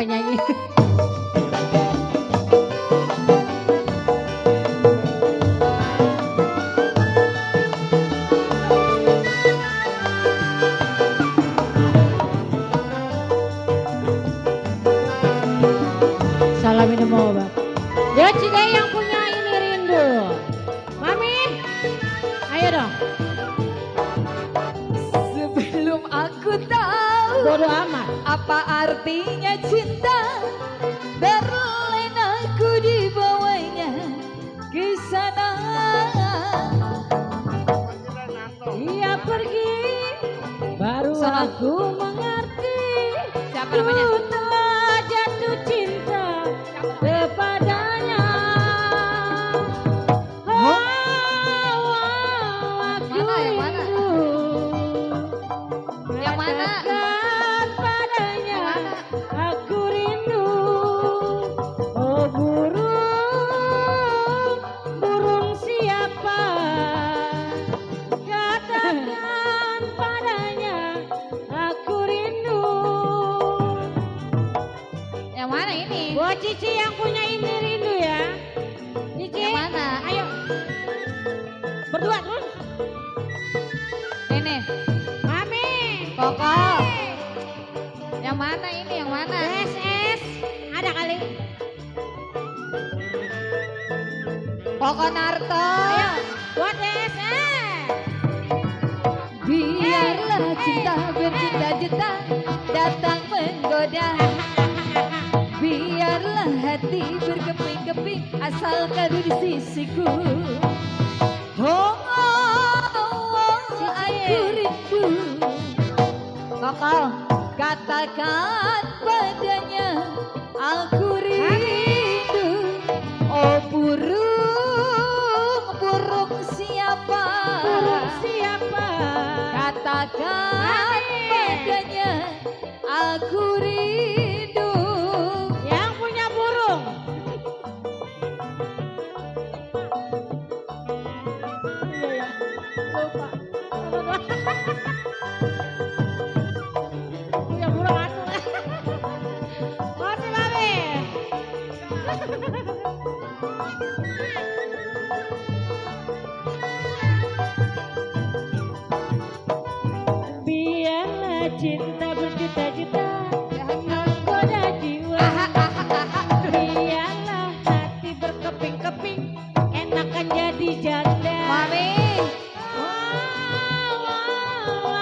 penyanyi. Salamin mau bang. Ya Cide yang punya ini rindu. Mami, ayo dong. Sebelum aku tahu Bodo amat. apa artinya cinta, berlena aku dibawanya ke sana. Ia pergi, baru Sana. aku mengerti. Siapa namanya? Ku telah jatuh cinta kepadanya. Oh, aku Mana, yang mana? rindu. Yang mana? Katakan padanya, Yang mana? aku rindu. Oh burung, burung siapa? Katakan padanya, aku rindu. Yang mana ini? Buat Cici yang punya ini rindu ya. Cici, Yang mana? ayo. Berdua terus. Ini. Mami. Koko. Yang mana ini? Yang mana? SS. Ada kali. Koko Narto. Ayo. Buat SS. Biarlah cinta berjuta-juta datang menggoda. Biarlah hati berkeping-keping asal kau di sisiku. Oh, aku rindu. Koko, katakan padanya aku rindu. Oh burung, burung siapa? Burung siapa? Katakan padanya aku rindu. Yang punya burung. Iya ya. Lupa. Punya burung atuh. Masih Mami. Biarlah cinta berjuta-juta menggoda jiwa. Biarlah hati berkeping-keping enakan jadi janda. Mami,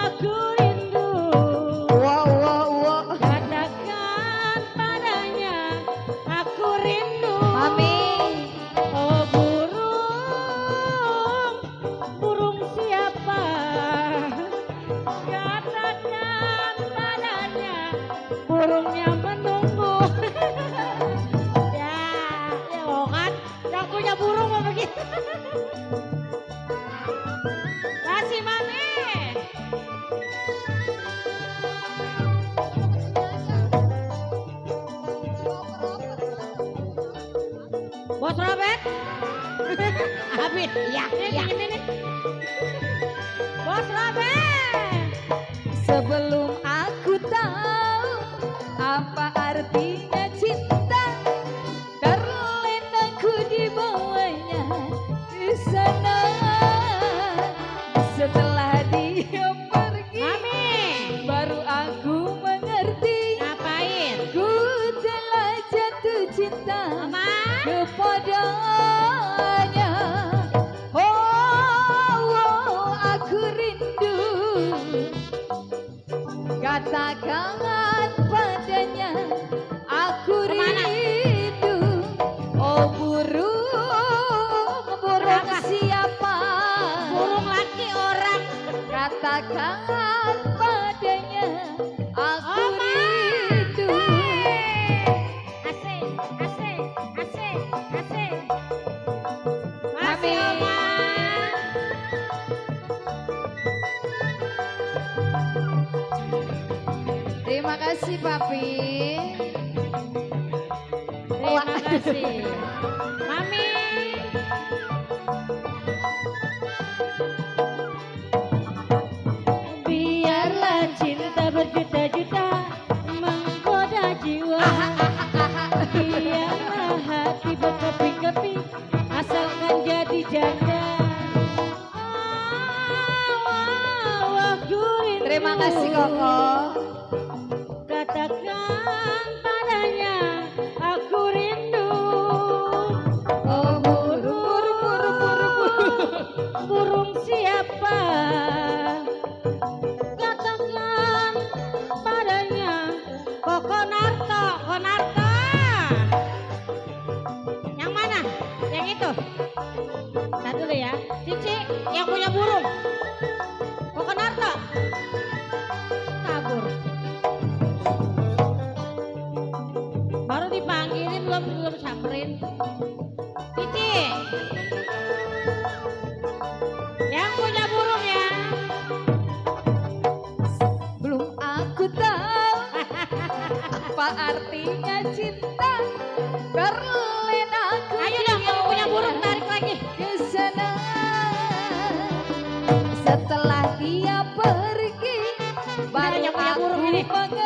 Aku rindu. wow. Katakan padanya aku rindu. Mami, Oh burung, burung siapa? Katakan padanya burungnya menunggu. Ya, ya oh kan, yang punya burung mau begitu. Kasih Mami. Bos Robert. Abid, iya, iya. Bos Robert. sebelum aku tahu apa artinya cinta, terlena ku dibawanya ke sana. Setelah dia pergi, Mami. baru aku mengerti. Ngapain? Ku telah jatuh cinta Mama. kepadanya. Oh, aku rindu. Katakan padanya aku Kemana? rindu. Oh burung, burung Apa? siapa? Burung laki orang. Katakan padanya aku Oma. rindu. Asik, asik, asik, asik. Mami. Masih Oma. Terima kasih Papi. Terima kasih. Mami. Biarlah cinta berjuta-juta menggoda jiwa. Kokonarto, Konarto. Yang mana? Yang itu. Lihat dulu ya. Cici yang punya burung. Kokonarto. Kabur. Baru dipanggilin belum samperin. Cici. Yang punya burung ya. Belum aku tahu apa artinya cinta. Berlena aku Ayo dong yang punya burung tarik lagi. ke sana. Setelah dia pergi, baru yang punya burung aku ini. mengerti